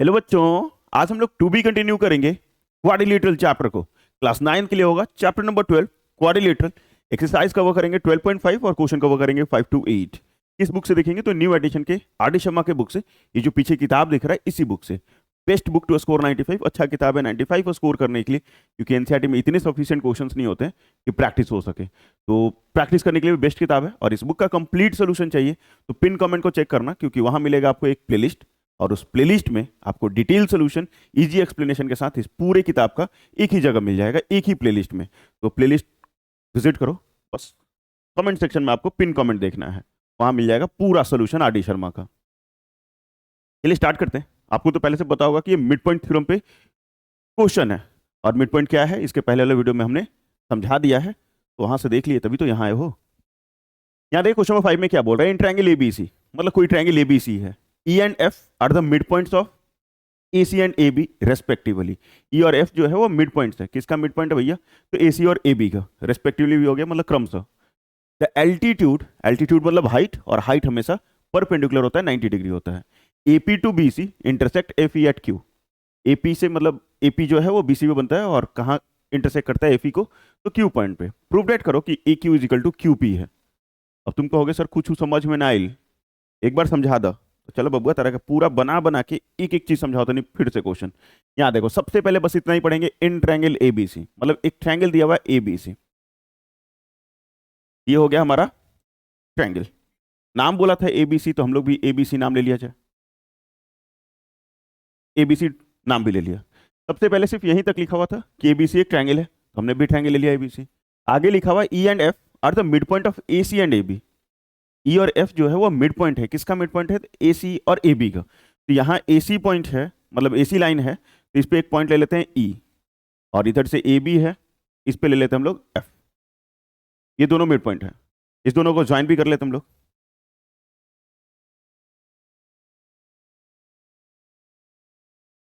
Hello बच्चों, आज हम लोग टू बी कंटिन्यू करेंगे क्वाड्रिलेटरल चैप्टर को। क्लास 9 के लिए होगा chapter number 12 quadrilateral. Exercise cover करेंगे 12.5 और क्वेश्चन कवर करेंगे 5 to 8। इस बुक से देखेंगे तो न्यू एडिशन के आर डी शर्मा के बुक से। ये जो पीछे किताब दिख रहा है इसी बुक से। Best book to score 95। अच्छा किताब है 95 स्कोर करने के लिए, क्योंकि एनसीईआरटी में इतने सफिशिएंट क्वेश्चंस नहीं होते हैं कि प्रैक्टिस हो सके। तो प्रैक्टिस करने के लिए बेस्ट किताब है। और इस बुक का कंप्लीट सोल्यूशन चाहिए तो पिन कमेंट को चेक करना, क्योंकि वहां मिलेगा आपको एक प्लेलिस्ट, और उस प्लेलिस्ट में आपको डिटेल सोल्यूशन इजी एक्सप्लेनेशन के साथ इस पूरे किताब का एक ही जगह मिल जाएगा, एक ही प्लेलिस्ट में। तो प्लेलिस्ट विजिट करो, बस कमेंट सेक्शन में आपको पिन कमेंट देखना है, वहां मिल जाएगा पूरा सोल्यूशन आर डी शर्मा का। चलिए स्टार्ट करते हैं। आपको तो पहले से पता होगा कि ये मिड पॉइंट थ्योरम पे क्वेश्चन है, और मिड पॉइंट क्या है इसके पहले वाले वीडियो में हमने समझा दिया है, तो वहां से देख लिए तभी तो यहाँ आए हो। यहाँ देखिए क्वेश्चन नंबर 5 में क्या बोल रहा है, इन ट्रायंगल एबीसी, मतलब कोई ट्रायंगल एबीसी है, E and F are the mid points of A C and A B respectively. E और एफ जो है वो मिड पॉइंट्स है। किसका मिड पॉइंट है भैया? तो ए सी और ए बी का रेस्पेक्टिवली भी हो गया, मतलब क्रमशः। द एल्टीट्यूड, एल्टीट्यूड मतलब हाइट, और हाइट हमेशा परपेंडिकुलर होता है, 90 डिग्री होता है। AP to B C intersect F E at Q. AP से मतलब एपी जो है वो बीसी में बनता है, और कहाँ इंटरसेक्ट करता है एफ ई को? तो क्यू पॉइंट पे। प्रूव डेट करो कि A Q is equal to Q P है। अब तुम कहोगे सर कुछ समझ में ना आई, एक बार समझा दो। तो चलो बबुआ तरह का पूरा बना बना के एक एक चीज समझाओ, तो नहीं फिर से क्वेश्चन। यहाँ देखो सबसे पहले बस इतना ही पढ़ेंगे, इन ट्रायंगल एबीसी, मतलब एक ट्रायंगल दिया हुआ है एबीसी। ये हो गया हमारा ट्रायंगल। नाम बोला था एबीसी, तो हम लोग भी एबीसी नाम ले लिया जाए, एबीसी नाम भी ले लिया। सबसे पहले सिर्फ यहीं तक लिखा हुआ था कि एबीसी एक ट्रायंगल है, तो हमने भी ट्रायंगल ले लिया एबीसी। आगे लिखा हुआ E and F are the mid point of A C and A B. E और एफ जो है वो मिड पॉइंट है। किसका मिड पॉइंट है? ए सी और ए बी का। तो यहाँ ए सी पॉइंट है, मतलब ए सी लाइन है, तो इस पे एक पॉइंट ले लेते हैं ई, और इधर से ए बी है, इस पे ले लेते हैं हम लोग एफ। ये दोनों मिड पॉइंट है, इस दोनों को ज्वाइन भी कर लेते हम लोग।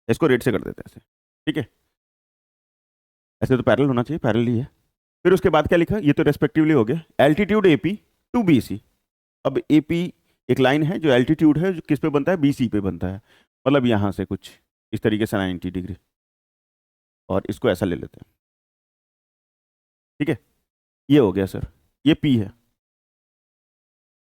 इसको रेड से कर देते हैं ऐसे, ठीक है। ऐसे तो पैरेलल होना चाहिए, पैरेलल ही है। फिर उसके बाद क्या लिखा? ये तो रेस्पेक्टिवली हो गया। Altitude AP to B C. अब एपी एक लाइन है जो एल्टीट्यूड है, जो किस पे बनता है? बीसी पे बनता है, मतलब यहाँ से कुछ इस तरीके से 90 डिग्री, और इसको ऐसा ले लेते हैं, ठीक है। ये हो गया सर, ये पी है।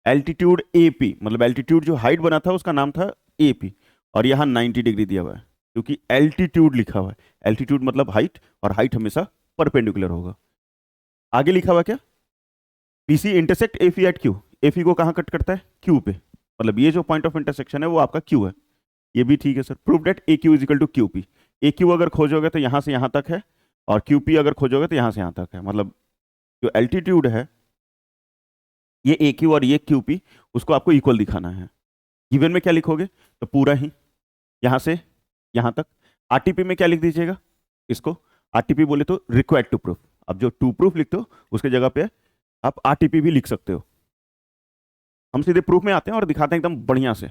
एल्टीट्यूड ए पी, मतलब एल्टीट्यूड जो हाइट बना था उसका नाम था ए पी, और यहाँ 90 डिग्री दिया हुआ है, क्योंकि एल्टीट्यूड लिखा हुआ है। एल्टीट्यूड मतलब हाइट, और हाइट हमेशा परपेंडिकुलर होगा। आगे लिखा हुआ क्या? BC intersect FE at Q. FE को कहाँ कट करता है? क्यू पे, मतलब ये जो पॉइंट ऑफ इंटरसेक्शन है वो आपका क्यू है। ये भी ठीक है sir. Prove that A Q is equal to Q P. A Q अगर खोजोगे तो यहाँ से यहाँ तक है, और क्यू पी अगर खोजोगे तो यहाँ से यहाँ तक है, मतलब जो एल्टीट्यूड है ये ए क्यू और ये क्यू पी, उसको आपको इक्वल दिखाना है। गिवन में क्या लिखोगे? तो पूरा ही यहाँ से यहाँ तक। आरटीपी में क्या लिख दीजिएगा इसको? आरटीपी बोले तो रिक्वायर्ड टू प्रूफ। अब जो टू प्रूफ लिखते हो उसके जगह पे आप आरटीपी भी लिख सकते हो। हम सीधे प्रूफ में आते हैं और दिखाते हैं एकदम बढ़िया से।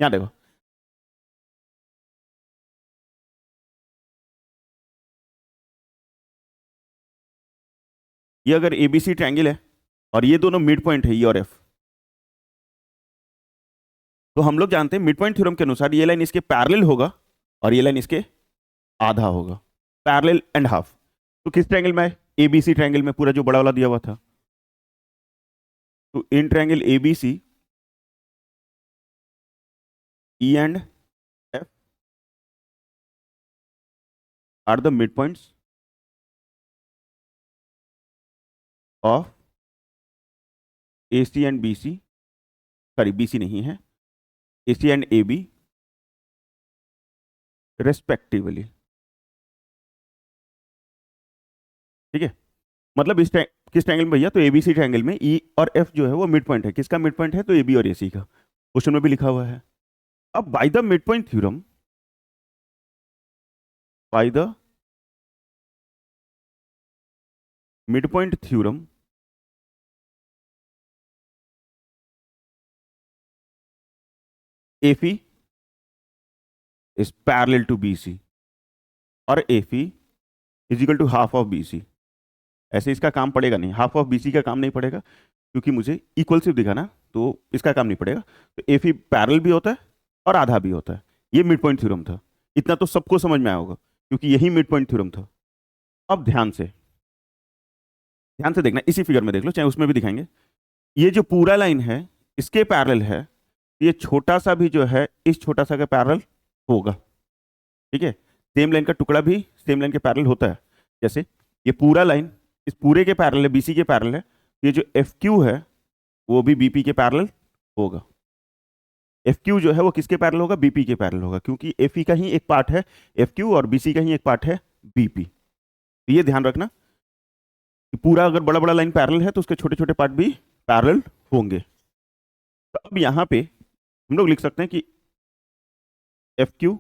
यहाँ देखो, ये अगर एबीसी ट्रायंगल है और ये दोनों मिड पॉइंट है ई और एफ, तो हम लोग जानते हैं मिड पॉइंट थ्योरम के अनुसार ये लाइन इसके पैरेलल होगा और ये लाइन इसके आधा होगा, पैरेलल एंड हाफ। तो किस ट्रायंगल में है? एबीसी ट्रायंगल में, पूरा जो बड़ा वाला दिया हुआ था। तो in triangle ABC E and F are the mid points of A C and B C, sorry B C नहीं है, A C and A B respectively, ठीक है। मतलब किस ट्रायंगल में भैया? तो एबीसी ट्रायंगल में ई और एफ जो है वो मिड पॉइंट है। किसका मिड पॉइंट है? तो ए बी और ए सी का। क्वेश्चन में भी लिखा हुआ है। अब by the mid point theorem, by the mid point theorem FE is parallel to BC, और FE is equal to half of BC. ऐसे इसका काम पड़ेगा नहीं, हाफ ऑफ बीसी का काम नहीं पड़ेगा, क्योंकि मुझे इक्वल सिर्फ दिखाना, तो इसका काम नहीं पड़ेगा। तो एफ ई पैरेलल भी होता है और आधा भी होता है। ये मिड पॉइंट थ्योरम था, इतना तो सबको समझ में आया होगा क्योंकि यही मिड पॉइंट थ्योरम था। अब ध्यान से देखना, इसी फिगर में देख लो, चाहे उसमें भी दिखाएंगे। ये जो पूरा लाइन है इसके पैरेलल है, ये छोटा सा भी जो है इस छोटा सा के पैरेलल होगा। ठीक है, सेम लाइन का टुकड़ा भी सेम लाइन के पैरेलल होता है। जैसे ये पूरा लाइन इस पूरे के पैरेलल है, बीसी के पैरेलल है, ये जो एफ क्यू है वो भी बीपी के पैरेलल होगा। एफ क्यू जो है वो किसके पैरेलल होगा? बीपी के पैरेलल होगा, क्योंकि एफ ई का ही एक पार्ट है एफ क्यू और बीसी का ही एक पार्ट है बीपी। तो ये ध्यान रखना कि पूरा अगर बड़ा बड़ा लाइन पैरेलल है तो उसके छोटे छोटे पार्ट भी पैरेलल होंगे। तो अब यहाँ पे हम लोग लिख सकते हैं कि F Q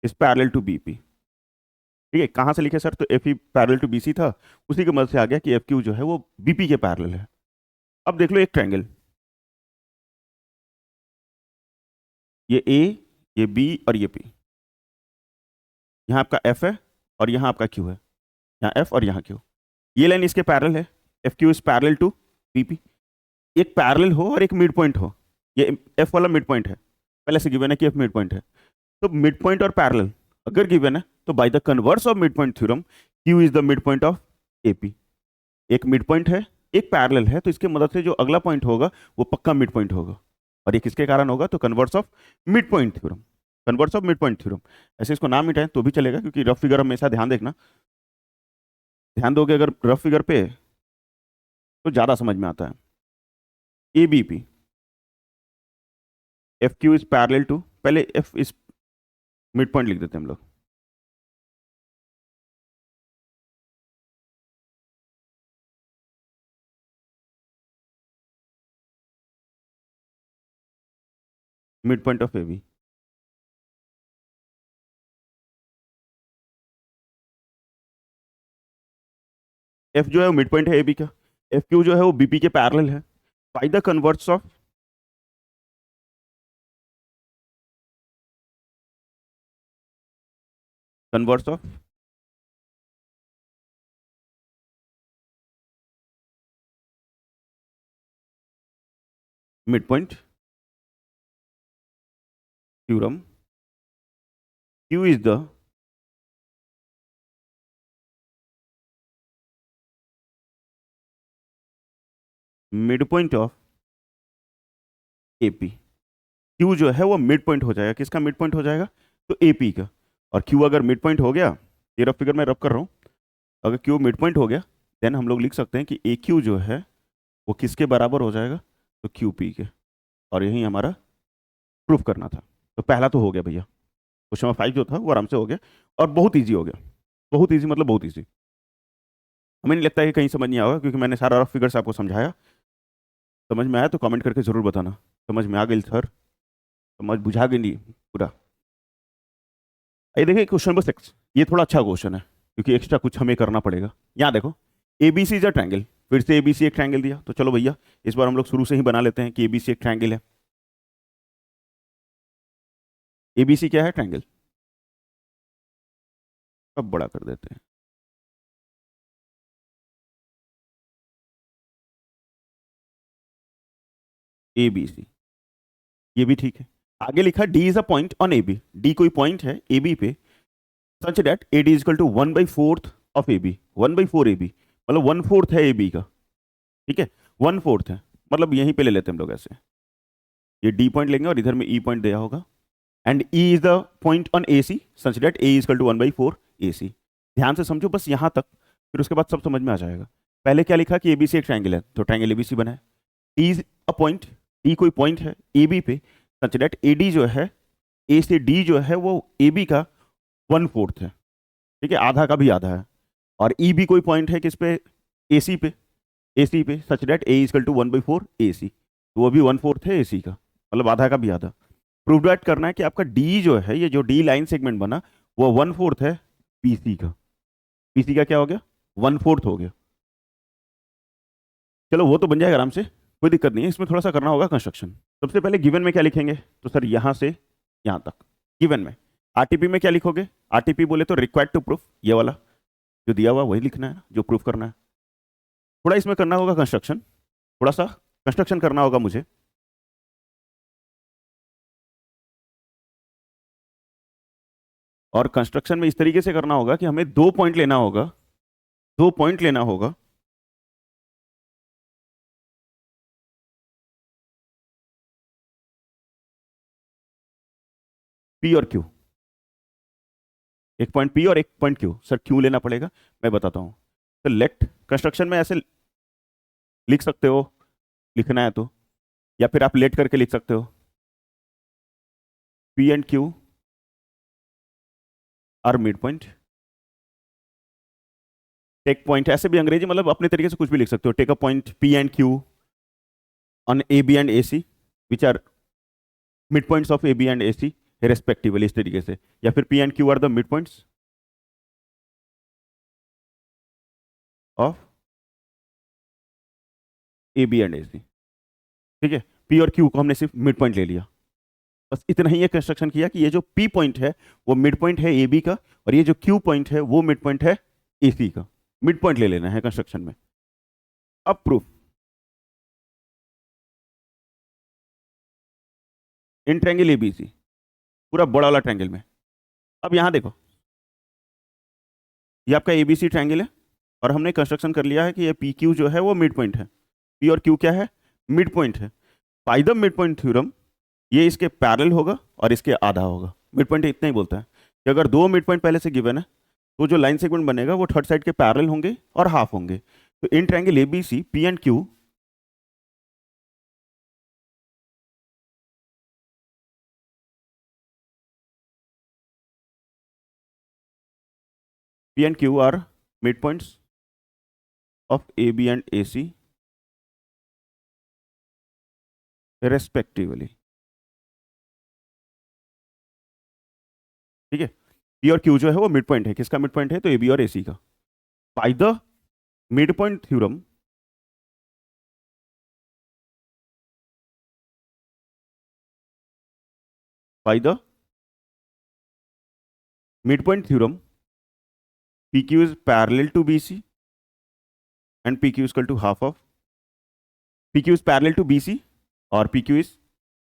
is parallel to BP. ठीक है, कहाँ से लिखे सर? तो F E parallel to BC था, उसी के मदद से आ गया कि एफ क्यू जो है वो बीपी के पैरेलल है। अब देख लो एक ट्रायंगल, ये ए, ये बी और ये पी। यहाँ आपका एफ है और यहाँ आपका क्यू है, यहाँ एफ और यहाँ क्यू। ये लाइन इसके पैरेलल है, F Q is parallel to BP. एक पैरेलल हो और एक मिड पॉइंट हो, ये एफ वाला मिड पॉइंट है, पहले से गिवन है कि एफ मिड पॉइंट है। तो मिड पॉइंट और पैरेलल अगर गिवन है तो bye the converse of mid point theorem Q is the mid point of AP. एक मिड पॉइंट है एक पैरेलल है, तो इसके मदद से जो अगला पॉइंट होगा वो पक्का मिड पॉइंट होगा। और ये किसके कारण होगा? तो converse of mid point theorem, converse of mid point theorem. ऐसे इसको नाम मिटाएं तो भी चलेगा, क्योंकि रफ फिगर हमेशा ध्यान देखना, ध्यान दोगे अगर रफ फिगर पे तो ज्यादा समझ में आता है। A B P, F Q is parallel to, पहले एफ इज मिड पॉइंट लिख देते हैं हम लोग, mid point of A B. F जो है वो मिड पॉइंट है ए बी का, एफ क्यू जो है वो बीपी के पैरेलल है। By the converse of converse of mid point theorem, Q is the mid point of AP. Q जो है वो मिड पॉइंट हो जाएगा, किसका मिड पॉइंट हो जाएगा? तो एपी का। और क्यू अगर मिड पॉइंट हो गया, ये रफ फिगर में रफ कर रहा हूँ, अगर क्यू मिड पॉइंट हो गया देन हम लोग लिख सकते हैं कि ए क्यू जो है वो किसके बराबर हो जाएगा? तो क्यू पी के। और यही हमारा प्रूफ करना था। तो पहला तो हो गया भैया, क्वेश्चन नंबर 5 जो था वो आराम से हो गया और बहुत ईजी हो गया। बहुत ईजी मतलब बहुत ईजी। हमें नहीं लगता है कि कहीं समझ नहीं आएगा, क्योंकि मैंने सारा रफ फिगर से आपको समझाया। समझ में आया तो कमेंट करके जरूर बताना, समझ में आ गई सर, समझ बुझा गई नहीं पूरा। ये देखिए क्वेश्चन नंबर 6, ये थोड़ा अच्छा क्वेश्चन है क्योंकि एक्स्ट्रा कुछ हमें करना पड़ेगा। यहाँ देखो, A B C is a triangle, फिर से ए बी सी एक ट्रायंगल दिया। तो चलो भैया इस बार हम लोग शुरू से ही बना लेते हैं कि ए बी सी एक ट्रायंगल है। ए बी सी क्या है? ट्रायंगल। अब बड़ा कर देते हैं, ए बी सी, ये भी ठीक है। आगे लिखा D is a point on A B, D कोई पॉइंट है ए बी पे, such that A D is equal to 1/4 of A B. 1/4 A B मतलब 1/4 है ए बी का। ठीक है, 1/4 है, मतलब यहीं पे ले लेते हैं हम लोग ऐसे, ये डी पॉइंट लेंगे और इधर में ई पॉइंट दिया होगा, and E is the point on A C such that A is equal to 1/4 A C. ध्यान से समझो बस यहाँ तक, फिर उसके बाद सब समझ में आ जाएगा। पहले क्या लिखा कि ए बी सी एक ट्रायंगल है, तो ट्रायंगल ए बी सी बना है। D is a point, D कोई पॉइंट है ए बी पे, सच दैट ए डी जो है, ए से डी जो है वो ए बी का 1/4 है। ठीक है, आधा का भी आधा है। और ई भी कोई पॉइंट है किस पे? ए सी पे, ए सी पे, such that A is equal to 1/4 A C, तो वो भी 1/4 है ए सी का, मतलब आधा का भी आधा। प्रूव दैट करना है कि आपका डी जो है, ये जो डी लाइन सेगमेंट बना वो 1/4 है पी सी का। पी सी का क्या हो गया? 1/4 हो गया। चलो वो तो बन जाएगा आराम से, कोई दिक्कत नहीं है। इसमें थोड़ा सा करना होगा कंस्ट्रक्शन। सबसे पहले गिवन में क्या लिखेंगे? तो सर यहाँ से यहाँ तक गिवन में। आरटीपी में क्या लिखोगे? आरटीपी बोले तो रिक्वायर्ड टू प्रूफ, ये वाला जो दिया हुआ वही लिखना है जो प्रूफ करना है। थोड़ा इसमें करना होगा कंस्ट्रक्शन, थोड़ा सा कंस्ट्रक्शन करना होगा मुझे। और कंस्ट्रक्शन में इस तरीके से करना होगा कि हमें 2 पॉइंट लेना होगा, 2 पॉइंट लेना होगा, पी और क्यू, एक पॉइंट पी और एक पॉइंट क्यू। सर क्यों लेना पड़ेगा, मैं बताता हूं। तो लेट कंस्ट्रक्शन में ऐसे लिख सकते हो, लिखना है तो, या फिर आप लेट करके लिख सकते हो, P and Q are mid point, take point, ऐसे भी अंग्रेजी मतलब अपने तरीके से कुछ भी लिख सकते हो। Take a point P and Q on A B and A C which are mid points of A B and A C respectively, इस तरीके से। या फिर P and Q are the mid points of A B and A C. ठीक है, P और Q को हमने सिर्फ मिड पॉइंट ले लिया, बस इतना ही ये कंस्ट्रक्शन किया कि ये जो पी पॉइंट है वो मिड पॉइंट है ए बी का, और ये जो क्यू पॉइंट है वो मिड पॉइंट है ए सी का। मिड पॉइंट ले लेना है कंस्ट्रक्शन में। अब प्रूफ, इन ट्रायंगल एबीसी, पूरा बड़ा वाला ट्रायंगल में। अब यहां देखो, ये आपका एबीसी ट्रायंगल है, और हमने कंस्ट्रक्शन कर लिया है कि ये पी क्यू जो है वो मिड पॉइंट है। पी और क्यू क्या है, मिड पॉइंट है। By the mid point theorem ये इसके पैरेलल होगा और इसके आधा होगा। मिड पॉइंट इतना ही बोलता है कि अगर दो मिड पॉइंट पहले से गिवन है तो जो लाइन सेगमेंट बनेगा वो थर्ड साइड के पैरेलल होंगे और हाफ होंगे। तो in triangle ABC P and Q P and Q are midpoints of AB and AC respectively। ठीक है, P और Q जो है वो मिड पॉइंट है, किसका मिड पॉइंट है, तो AB और AC का। Bye the mid point theorem, by the mid point theorem PQ is parallel to BC and PQ is equal to half of PQ is parallel to BC और PQ is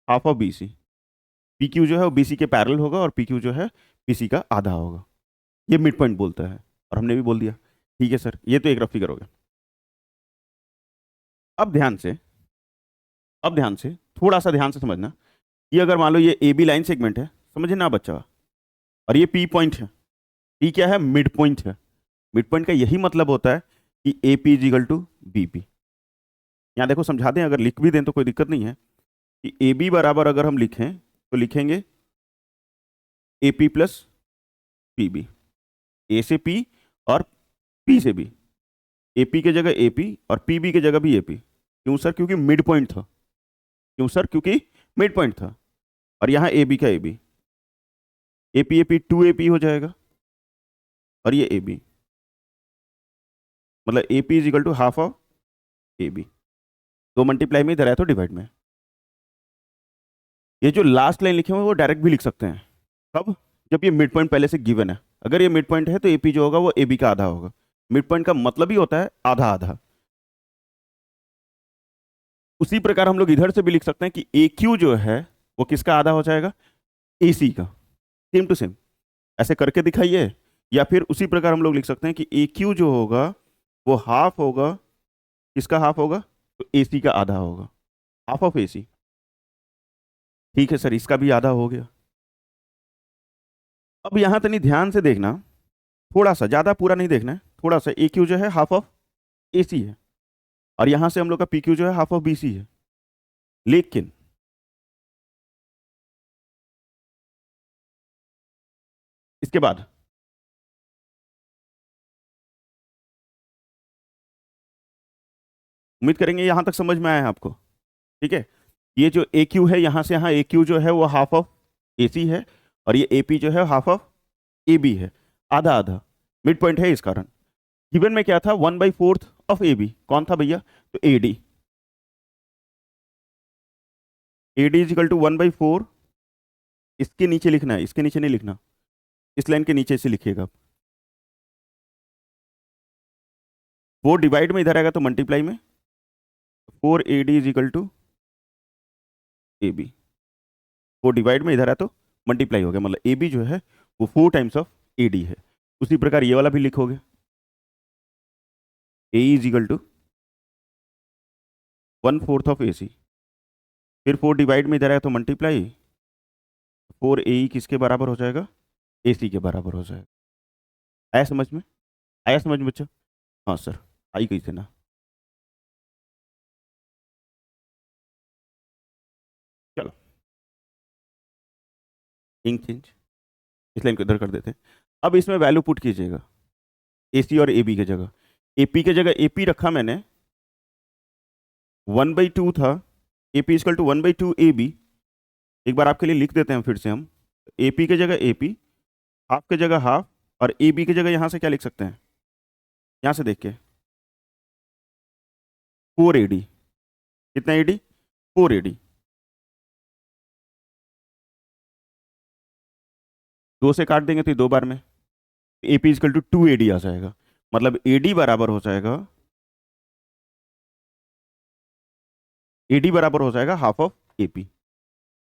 half of BC। PQ जो है वो BC के parallel होगा और PQ जो है BC का आधा होगा। ये मिड पॉइंट बोलता है, और हमने भी बोल दिया। ठीक है सर, ये तो एक रफ फिगर हो गया। अब ध्यान से, अब ध्यान से, थोड़ा सा ध्यान से समझना। ये अगर मान लो ये ए बी लाइन सेगमेंट है, समझे ना बच्चा, और ये पी पॉइंट है। पी क्या है, मिड पॉइंट है। मिड पॉइंट का यही मतलब होता है कि A P is equal to B P. यहाँ देखो समझा दें, अगर लिख भी दें तो कोई दिक्कत नहीं है कि ए बी बराबर अगर हम लिखें तो लिखेंगे A P plus P B, A से पी और पी से बी। ए पी के जगह ए पी और पी बी के जगह भी ए पी। क्यों सर, क्योंकि मिड पॉइंट था। क्यों सर, क्योंकि मिड पॉइंट था। और यहाँ ए बी का A B, A P to A P हो जाएगा, और ये ए बी, मतलब A P is equal to half of A B. दो मल्टीप्लाई में इधर है तो डिवाइड में। ये जो लास्ट लाइन लिखे हुए हैं वो डायरेक्ट भी लिख सकते हैं। कब, जब ये मिड पॉइंट पहले से गिवन है। अगर ये मिड पॉइंट है तो ए पी जो होगा वो ए बी का आधा होगा। मिड पॉइंट का मतलब ही होता है आधा आधा। उसी प्रकार हम लोग इधर से भी लिख सकते हैं कि ए क्यू जो है वो किसका आधा हो जाएगा, ए सी का। सेम टू सेम ऐसे करके दिखाइए। या फिर उसी प्रकार हम लोग लिख सकते हैं कि ए क्यू जो होगा वो हाफ होगा, किसका हाफ होगा, तो ए सी का आधा होगा, हाफ ऑफ ए सी। ठीक है सर, इसका भी आधा हो गया। अब यहां तनी ध्यान से देखना, थोड़ा सा, ज्यादा पूरा नहीं देखना है, थोड़ा सा। ए क्यू जो है हाफ ऑफ ए सी है, और यहां से हम लोग का पी क्यू जो है हाफ ऑफ बी सी है। लेकिन इसके बाद उम्मीद करेंगे यहां तक समझ में आया है आपको। ठीक है, ये जो ए क्यू है यहां से यहाँ ए क्यू जो है वो हाफ ऑफ ए सी है, और ये ए पी जो है हाफ ऑफ ए बी है, आधा आधा। मिड पॉइंट है इस कारण। गिवन में क्या था, 1/4 ऑफ ए बी। कौन था भैया, तो A D. A D is equal to 1/4। इसके नीचे लिखना है, इसके नीचे नहीं लिखना, इस लाइन के नीचे से लिखिएगा आप। 4 डिवाइड में इधर आएगा तो मल्टीप्लाई में, 4 A D is equal to A B. 4 divide में इधर है तो मल्टीप्लाई हो गया, मतलब ए बी जो है वो 4 टाइम्स ऑफ ए डी है। उसी प्रकार ये वाला भी लिखोगे, ए is equal to 1/4 of A सी, फिर 4 डिवाइड में इधर आया तो मल्टीप्लाई, 4 ए किसके बराबर हो जाएगा, ए सी के बराबर हो जाएगा। आया समझ में, आया समझ में बच्चा? हाँ सर, आई गई थे ना। चलो इंक चेंज, इस लाइन को इधर कर देते हैं। अब इसमें वैल्यू पुट कीजिएगा, ए सी और ए बी की जगह। ए पी की जगह ए पी रखा मैंने, 1/2 था, A P equal to 1/2 A B. एक बार आपके लिए लिख देते हैं फिर से हम, ए पी की जगह ए पी, हाफ की जगह हाफ, और ए बी की जगह यहाँ से क्या लिख सकते हैं, यहाँ से देख के 4 ए डी। कितना ए डी, 4 ए डी। 2 से काट देंगे तो ये 2 बार में, A P equal to 2 A D आ जाएगा। मतलब ए डी बराबर हो जाएगा, ए डी बराबर हो जाएगा half of A P.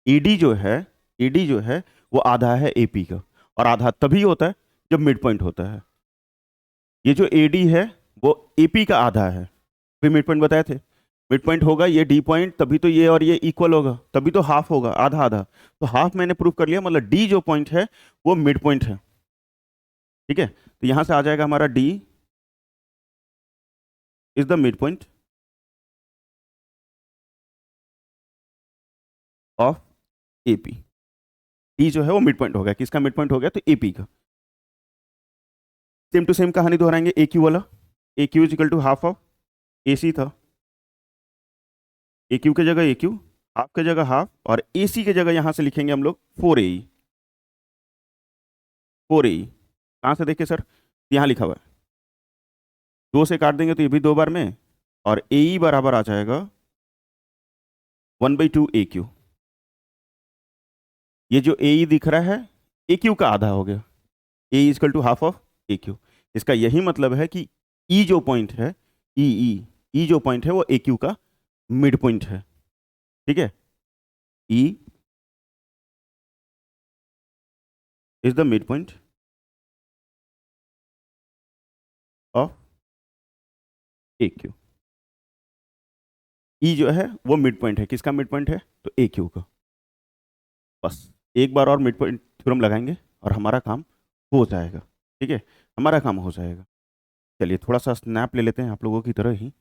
ED जो है, ईडी जो है वो आधा है एपी का, और आधा तभी होता है जब मिड पॉइंट होता है। ये जो एडी है वो एपी का आधा है, फिर मिड पॉइंट बताए थे, मिड पॉइंट होगा ये डी पॉइंट, तभी तो ये और ये इक्वल होगा, तभी तो हाफ होगा, आधा आधा। तो हाफ मैंने प्रूव कर लिया, मतलब डी जो पॉइंट है वो मिड पॉइंट है। ठीक है, तो यहां से आ जाएगा हमारा D is the mid point of AP. D जो है वो मिड पॉइंट हो गया, किसका मिड पॉइंट हो गया, तो एपी का। सेम टू सेम कहानी दोहराएंगे, ए क्यू वाला, A Q is equal to half of A C था, ए क्यू की जगह ए क्यू, हाफ की जगह हाफ, और ए सी की जगह यहां से लिखेंगे हम लोग 4 ए, 4 ए। कहां से देखे सर, यहां लिखा हुआ है, 2 से काट देंगे तो ये भी 2 बार में, और ए बराबर आ जाएगा 1/2 ए क्यू। ये जो ए दिख रहा है ए क्यू का आधा हो गया, A is equal to half of A Q. इसका यही मतलब है कि ई जो पॉइंट है, ई जो पॉइंट है वो ए क्यू का मिड पॉइंट है। ठीक है, E is the mid point of A Q. E जो है वो मिड पॉइंट है, किसका मिड पॉइंट है, तो ए क्यू का। बस एक बार और मिड पॉइंट थ्योरम लगाएंगे और हमारा काम हो जाएगा। ठीक है, हमारा काम हो जाएगा। चलिए थोड़ा सा स्नैप ले लेते हैं आप लोगों की तरह ही।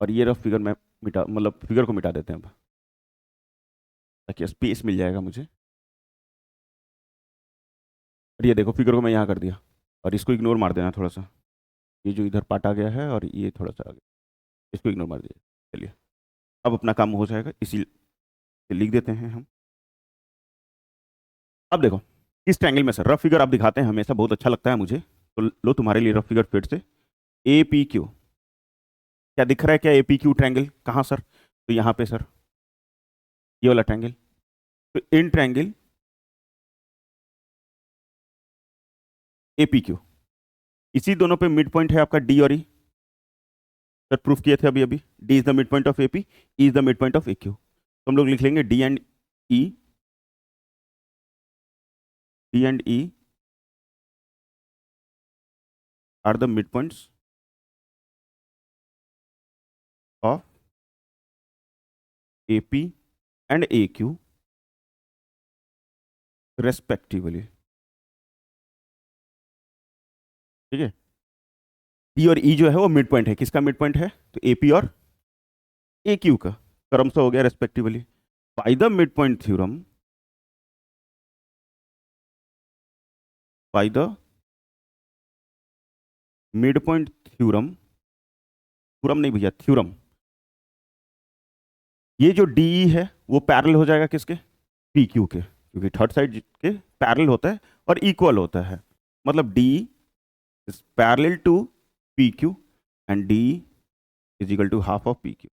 और ये रफ फिगर मैं मिटा, मतलब फिगर को मिटा देते हैं अब, ताकि स्पेस मिल जाएगा मुझे। और ये देखो फिगर को मैं यहाँ कर दिया, और इसको इग्नोर मार देना थोड़ा सा, ये जो इधर पार्ट आ गया है और ये थोड़ा सा आ गया, इसको इग्नोर मार दिया। चलिए अब अपना काम हो जाएगा, इसी लिख देते हैं हम। अब देखो इस ट्रायंगल में सर रफ फिगर आप दिखाते हैं हमेशा, बहुत अच्छा लगता है मुझे, तो लो तुम्हारे लिए रफ फिगर फिर से। ए पी क्यू, क्या दिख रहा है, क्या ए पी क्यू ट्रायंगल, कहाँ सर, तो यहाँ पे सर, ये वाला ट्रायंगल। तो in triangle A P Q, इसी दोनों पे मिड पॉइंट है आपका डी और ई। सर प्रूफ किए थे अभी अभी, D is the mid point of A P, E is the mid point of A Q. तो हम लोग लिख लेंगे D and E, D and E R the mid points of A P and A Q respectively. ठीक है, D और ई जो है वो मिड पॉइंट है, किसका मिड पॉइंट है, तो ए पी और ए क्यू का, क्रम से हो गया respectively. By the mid point theorem, by the mid point theorem, theorem नहीं भैया, थ्योरम, ये जो डी है वो पैरेलल हो जाएगा किसके, पी क्यू के, क्योंकि थर्ड साइड के पैरेलल होता है और इक्वल होता है। मतलब D is parallel to P Q and D is equal to half of P Q.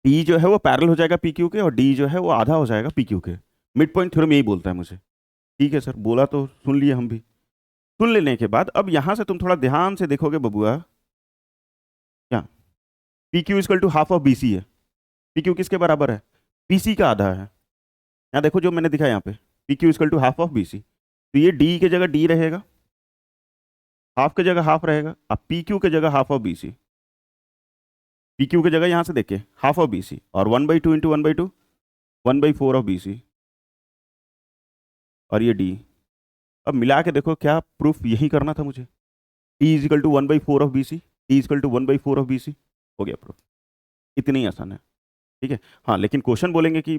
D जो है वो पैरेलल हो जाएगा पी क्यू के, और डी जो है वो आधा हो जाएगा पी क्यू के। मिड पॉइंट थ्योरम यही बोलता है मुझे। ठीक है सर, बोला तो सुन लिए हम भी। सुन लेने के बाद अब यहां से तुम थोड़ा ध्यान से देखोगे बबुआ, क्या P Q is equal to half of B C है। पी क्यू किसके बराबर है? पी सी का आधा है। यहाँ देखो जो मैंने दिखा यहाँ पे, P Q is equal to half of B C, तो ये डी की जगह डी रहेगा, हाफ की जगह हाफ रहेगा। अब पी क्यू की जगह half of B C, P Q की जगह यहां से देखिए हाफ ऑफ बी सी, और 1/2 इंटू 1/2, 1/4 ऑफ बी सी, और ये डी। अब मिला के देखो, क्या प्रूफ यही करना था मुझे? T is equal to 1/4 of B C, T is equal to 1/4 of B C, हो गया प्रूफ। इतनी ही आसान है। ठीक है, हाँ लेकिन क्वेश्चन बोलेंगे कि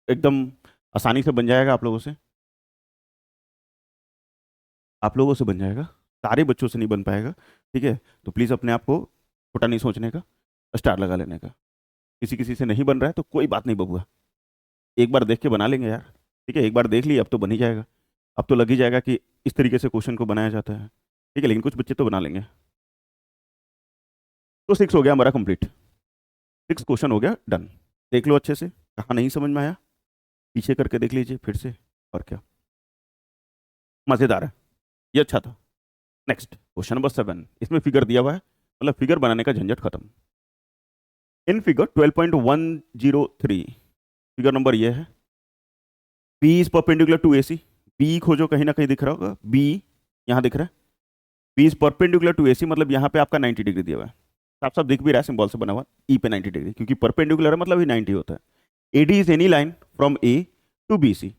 एकदम आसानी से बन जाएगा आप लोगों से, आप लोगों से बन जाएगा, सारे बच्चों से नहीं बन पाएगा। ठीक है, तो प्लीज़ अपने आप को छोटा नहीं सोचने का, स्टार लगा लेने का। किसी किसी से नहीं बन रहा है तो कोई बात नहीं बबुआ, एक बार देख के बना लेंगे यार। ठीक है, एक बार देख लिए अब तो बन ही जाएगा, अब तो लग ही जाएगा कि इस तरीके से क्वेश्चन को बनाया जाता है। ठीक है, लेकिन कुछ बच्चे तो बना लेंगे। तो 6 हो गया हमारा कंप्लीट, 6 क्वेश्चन हो गया डन। देख लो अच्छे से, कहाँ नहीं समझ में आया पीछे करके देख लीजिए फिर से, और क्या मज़ेदार है, ये अच्छा था। नेक्स्ट क्वेश्चन नंबर 7, इसमें फिगर दिया हुआ है, मतलब फिगर बनाने का झंझट खत्म। इन फिगर 12.103, फिगर नंबर ये है, B is perpendicular to A C. B खोजो, कहीं ना कहीं दिख रहा होगा बी, यहाँ दिख रहा है। B is perpendicular to A सी, मतलब यहाँ पे आपका 90 डिग्री दिया हुआ है, साफ साफ दिख भी रहा है सिंबल से बना हुआ, ई पे 90 डिग्री, क्योंकि परपेंडिकुलर है मतलब ही 90 होता है। A D is any line from A to B C.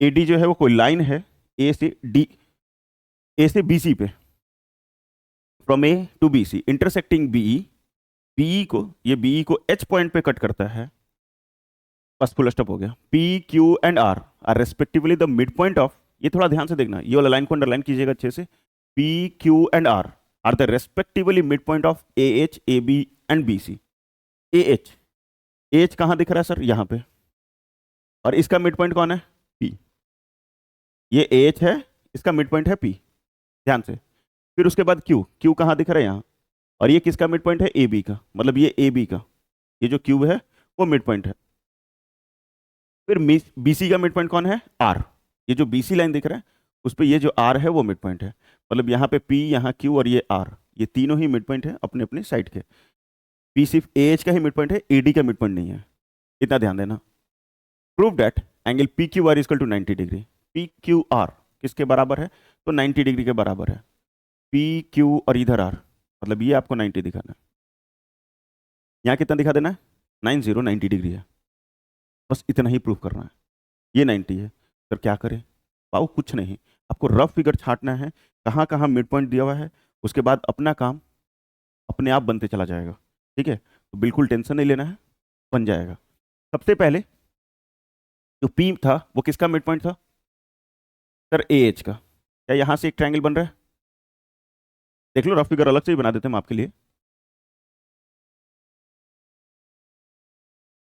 A D जो है वो कोई लाइन है ए से डी, ए से बी सी पे, from A to B C, intersecting B E. B E को, ये बीई को एच पॉइंट पे कट करता है, बस फुल स्टॉप हो गया। P Q and R are respectively the mid point of, ये थोड़ा ध्यान से देखना, ये वाला लाइन को अंडरलाइन कीजिएगा अच्छे से। P Q and R the respectively mid point of A H A B and B C. A H, H कहाँ दिख रहा है सर? यहाँ पे, और इसका मिड पॉइंट कौन है? पी। ये एच है, इसका मिड पॉइंट है पी, ध्यान से। फिर उसके बाद क्यू, क्यू कहाँ दिख रहा है? यहाँ। और ये किसका मिड पॉइंट है? ए बी का, मतलब ये ए बी का, ये जो क्यूब है वो मिड पॉइंट है। फिर बीसी का मिड पॉइंट कौन है? आर। ये जो बीसी लाइन दिख रहा है उस पर ये जो आर है वो मिड पॉइंट है, मतलब यहाँ पे पी, यहाँ क्यू और ये आर, ये तीनों ही मिड पॉइंट है अपने अपने साइड के। पी सिर्फ ए एच का ही मिड पॉइंट है, ए डी का मिड पॉइंट नहीं है, इतना ध्यान देना। Prove that angle P Q R equal to 90 degree. P Q R किसके बराबर है? तो 90 डिग्री के बराबर है। पी क्यू और इधर आर, मतलब ये आपको 90 दिखाना है। यहाँ कितना दिखा देना है? 90 डिग्री है, बस इतना ही प्रूफ करना है। ये 90 है, सर क्या करें? पाओ कुछ नहीं, आपको रफ फिगर छांटना है, कहाँ कहाँ मिड पॉइंट दिया हुआ है, उसके बाद अपना काम अपने आप बनते चला जाएगा। ठीक है, तो बिल्कुल टेंशन नहीं लेना है, बन जाएगा। सबसे पहले जो पी था वो किसका मिड पॉइंट था? सर ए एच का। क्या यहाँ से एक ट्रायंगल बन रहा है? देख लो, रफ फिगर अलग से ही बना देते हैं हम आपके लिए।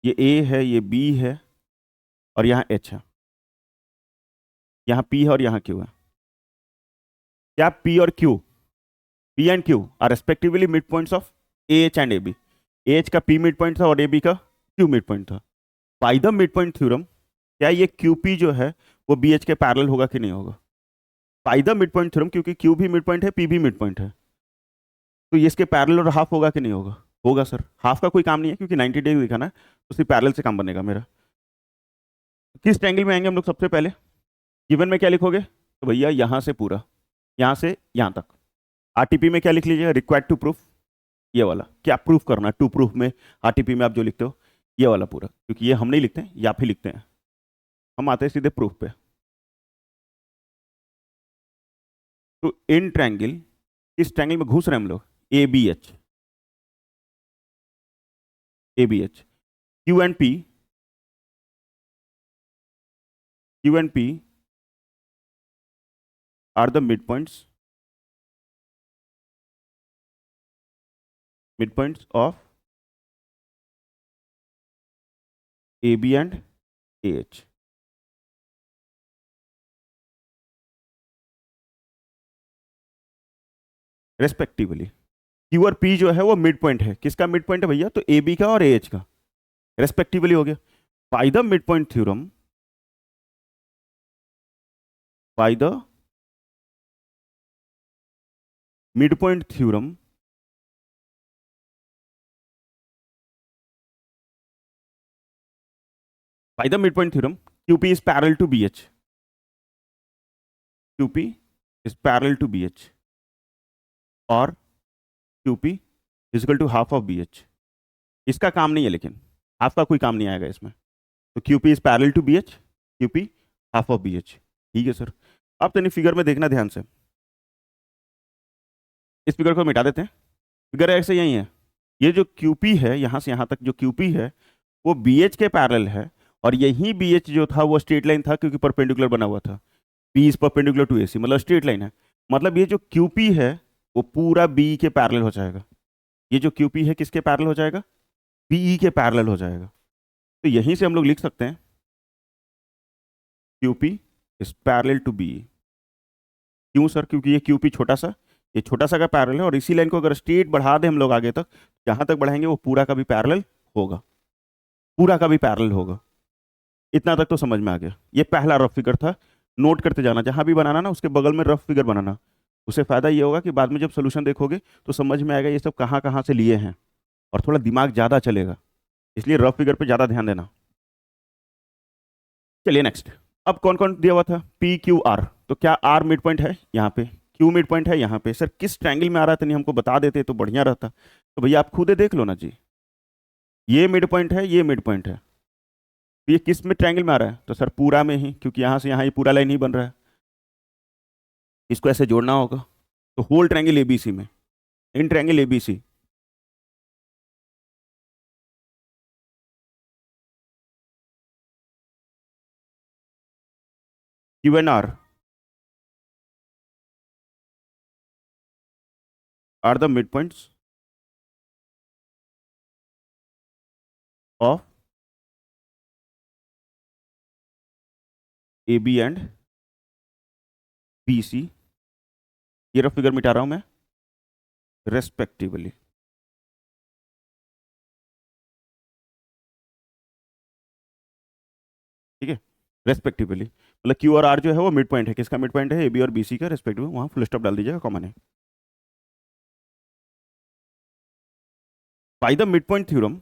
ये ए है, ये बी है, और यहाँ एच है, यहाँ पी है और यहाँ क्यू है। क्या पी और Q, P and Q are respectively mid points of A H and A B. A H का पी मिड पॉइंट था और ए बी का क्यू मिड पॉइंट था। By the mid point theorem, क्या ये क्यू पी जो है वो बी एच के पैरेलल होगा कि नहीं होगा? Bye the mid point theorem, क्योंकि क्यू भी मिड पॉइंट है, पी भी मिड पॉइंट है, तो ये इसके पैरेलल और हाफ होगा कि नहीं होगा? होगा सर। हाफ का कोई काम नहीं है क्योंकि 90 डिग्री दिखाना है, तो सिर्फ पैरेलल से काम बनेगा मेरा। किस ट्रायंगल में आएंगे हम लोग सबसे पहले? गिवन में क्या लिखोगे? तो भैया यहाँ से पूरा, यहाँ से यहाँ तक। आरटीपी में क्या लिख लीजिएगा? रिक्वायर्ड टू प्रूफ, ये वाला। क्या प्रूफ करना है? टू प्रूफ में आरटीपी में आप जो लिखते हो ये वाला पूरा, क्योंकि ये हम नहीं लिखते हैं, ये आप ही लिखते हैं, हम आते हैं सीधे प्रूफ पे। तो इन ट्रायंगल, इस ट्रायंगल में घुस रहे हैं हम लोग, A B H, A B H, Q and P, Q and P are the mid points, mid points of A B and A H. Respectively Q और पी जो है वो मिड पॉइंट है, किसका मिड पॉइंट है भैया? तो ए B का और ए एच का, रेस्पेक्टिवली हो गया। Bye the mid point theorem, by the mid point theorem by the midpoint theorem, QP is parallel to BH. QP is parallel to BH और QP is equal to half of BH. इसका काम नहीं है, लेकिन half का कोई काम नहीं आएगा इसमें. तो QP is parallel to BH, QP half of BH. ठीक है सर. अब तो फिगर में देखना ध्यान से. इस फिगर को मिटा देते हैं. फिगर ऐसे यही है. ये जो QP है यहां से यहां तक जो QP है वो BH के पैरेलल है और यही BH जो था वो स्ट्रेट लाइन था क्योंकि परपेंडिकुलर बना हुआ था. B is perpendicular to AC, मतलब स्ट्रेट लाइन है. मतलब ये जो QP है वो पूरा BE के पैरेलल हो जाएगा. ये जो QP है किसके पैरेलल हो जाएगा? BE के पैरेलल हो जाएगा. तो यहीं से हम लोग लिख सकते हैं QP is parallel to BE. क्यों सर? क्योंकि ये QP छोटा सा, ये छोटा सा का पैरेलल है और इसी लाइन को अगर स्ट्रेट बढ़ा दें हम लोग आगे तक, जहां तक बढ़ाएंगे वो पूरा का भी पैरेलल होगा, पूरा का भी पैरेलल होगा. इतना तक तो समझ में आ गया. ये पहला रफ फिगर था. नोट करते जाना, जहां भी बनाना ना उसके बगल में रफ फिगर बनाना. उससे फायदा ये होगा कि बाद में जब सोल्यूशन देखोगे तो समझ में आएगा ये सब कहाँ कहाँ से लिए हैं और थोड़ा दिमाग ज़्यादा चलेगा. इसलिए रफ फिगर पे ज़्यादा ध्यान देना. चलिए नेक्स्ट. अब कौन कौन दिया हुआ था? PQR. तो क्या R मिड पॉइंट है यहाँ पे, Q मिड पॉइंट है यहाँ पे. सर किस ट्रायंगल में आ रहा था, नहीं हमको बता देते तो बढ़िया रहता. तो भैया आप खुद देख लो ना जी. ये मिड पॉइंट है, ये मिड पॉइंट है. तो ये किस में ट्रायंगल में आ रहा है? तो सर पूरा में ही, क्योंकि यहाँ से यहाँ ये पूरा लाइन ही बन रहा है. इसको ऐसे जोड़ना होगा. तो होल ट्रायंगल ABC में, in triangle ABC Q&R are the midpoints of AB and BC. ये रफ फिगर मिटा रहा हूं मैं, रेस्पेक्टिवली. ठीक है, रेस्पेक्टिवली. मतलब Q और R जो है वो मिड पॉइंट है. किसका मिड पॉइंट है? AB और BC का रेस्पेक्टिव. वहां फुल स्टॉप डाल दीजिएगा, कॉमन है. By the mid point theorem,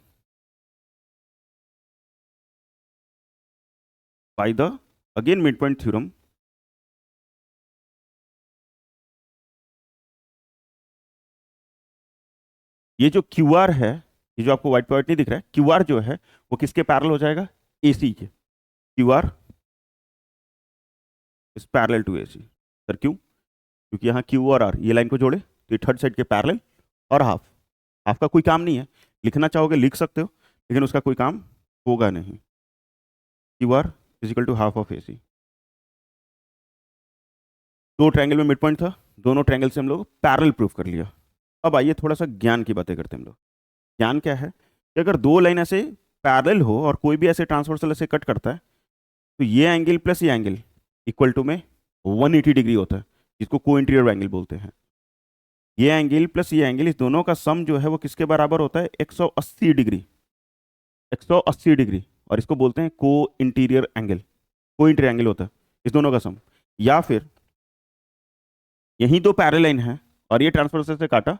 by the again mid point theorem, ये जो QR है, ये जो आपको व्हाइट पॉइंट नहीं दिख रहा है, QR जो है वो किसके पैरेलल हो जाएगा? AC के. QR is parallel to AC. Sir क्यों? क्योंकि यहाँ Q और R ये लाइन को जोड़े तो ये थर्ड साइड के पैरेलल और हाफ. हाफ का कोई काम नहीं है. लिखना चाहोगे लिख सकते हो, लेकिन उसका कोई काम होगा नहीं. QR is equal to half of AC. दो ट्रायंगल में मिड पॉइंट था, दोनों ट्रायंगल से हम लोग पैरेलल प्रूफ कर लिया. अब आइए थोड़ा सा ज्ञान की बातें करते हैं हम लोग. ज्ञान क्या है कि अगर दो लाइन ऐसे पैरेलल हो और कोई भी ऐसे ट्रांसवर्सल ऐसे कट करता है तो ये एंगल प्लस ये एंगल इक्वल टू में 180 डिग्री होता है, जिसको को इंटीरियर एंगल बोलते हैं. ये एंगल प्लस ये एंगल, इस दोनों का सम जो है वो किसके बराबर होता है? 180 डिग्री. 180 डिग्री. और इसको बोलते हैं को इंटीरियर एंगल. को इंटीरियर एंगल होता है इस दोनों का सम. या फिर यही दो पैरेलल लाइन है और ये ट्रांसवर्सल से काटा,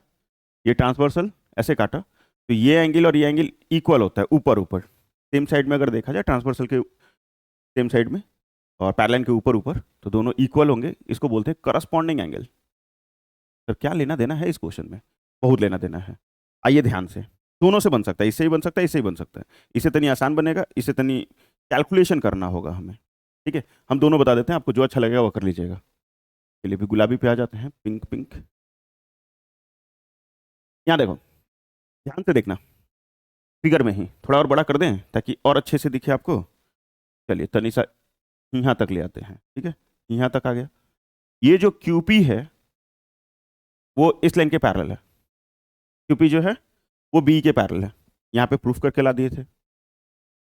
ये ट्रांसवर्सल ऐसे काटा, तो ये एंगल और ये एंगल इक्वल होता है ऊपर ऊपर. सेम साइड में अगर देखा जाए ट्रांसवर्सल के सेम साइड में और पैरेलल के ऊपर ऊपर, तो दोनों इक्वल होंगे. इसको बोलते हैं करस्पॉन्डिंग एंगल. सर क्या लेना देना है इस क्वेश्चन में? बहुत लेना देना है. आइए ध्यान से. दोनों से बन सकता है, इससे ही बन सकता है, इससे ही बन सकता है. इससे तनी आसान बनेगा, इससे तनी कैलकुलेशन करना होगा हमें. ठीक है, हम दोनों बता देते हैं, आपको जो अच्छा लगेगा वो कर लीजिएगा. चलिए भी गुलाबी पे आ जाते हैं. Pink pink. यहाँ देखो, ध्यान से देखना. फिगर में ही थोड़ा और बड़ा कर दें ताकि और अच्छे से दिखे आपको. चलिए तनी सा यहाँ तक ले आते हैं. ठीक है, यहाँ तक आ गया. ये जो QP है वो इस लाइन के पैरेलल है. QP जो है वो B के पैरेलल है. यहाँ पे प्रूफ करके ला दिए थे